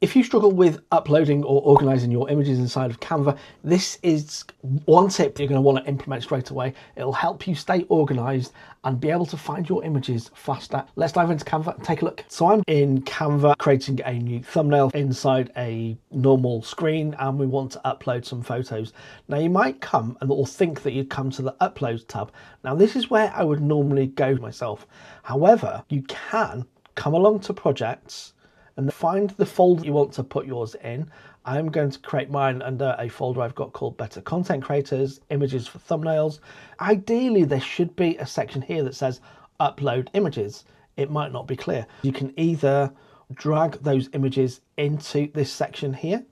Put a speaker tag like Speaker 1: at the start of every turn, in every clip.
Speaker 1: If you struggle with uploading or organizing your images inside of Canva, this is one tip you're going to want to implement straight away. It'll help you stay organized and be able to find your images faster. Let's dive into Canva and take a look. So I'm in Canva creating a new thumbnail inside a normal screen, and we want to upload some photos. Now you might come and or think that you'd come to the upload tab. Now this is where I would normally go myself. However, you can come along to projects and find the folder you want to put yours in. I'm going to create mine under a folder I've got called Better Content Creators, Images for Thumbnails. Ideally, there should be a section here that says Upload Images. It might not be clear. You can either drag those images into this section here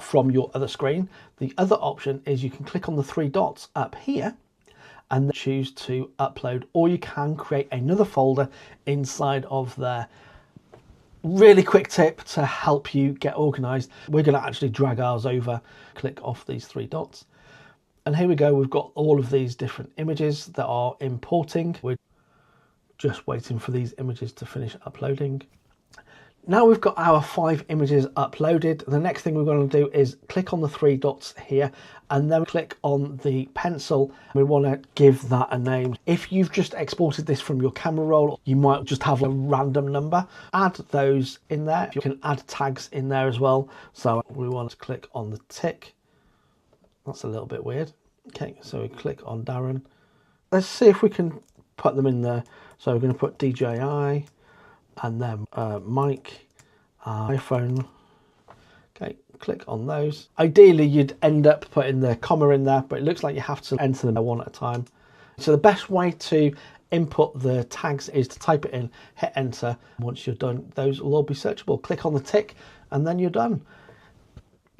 Speaker 1: from your other screen. The other option is you can click on the three dots up here and then choose to upload, or you can create another folder inside of there. Really quick tip to help you get organized. We're going to actually drag ours over, click off these three dots. And here we go. We've got all of these different images that are importing. We're just waiting for these images to finish uploading. Now we've got our 5 images uploaded. The next thing we're going to do is click on the 3 dots here and then click on the pencil. We want to give that a name. If you've just exported this from your camera roll, you might just have a random number. Add those in there. You can add tags in there as well. So we want to click on the tick. That's a little bit weird. Okay, so we click on Darren. Let's see if we can put them in there. So we're going to put DJI. And then mic, iPhone. Okay, click on those. Ideally, you'd end up putting the comma in there, but it looks like you have to enter them one at a time. So the best way to input the tags is to type it in, hit enter. Once you're done, those will all be searchable. Click on the tick, and then you're done.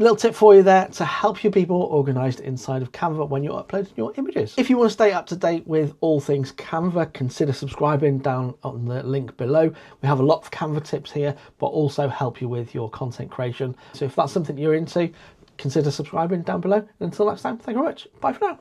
Speaker 1: Little tip for you there to help you be more organized inside of Canva when you're uploading your images. If you want to stay up to date with all things Canva, consider subscribing down on the link below. We have a lot of Canva tips here, but also help you with your content creation. So if that's something you're into, consider subscribing down below. Until next time, thank you very much. Bye for now.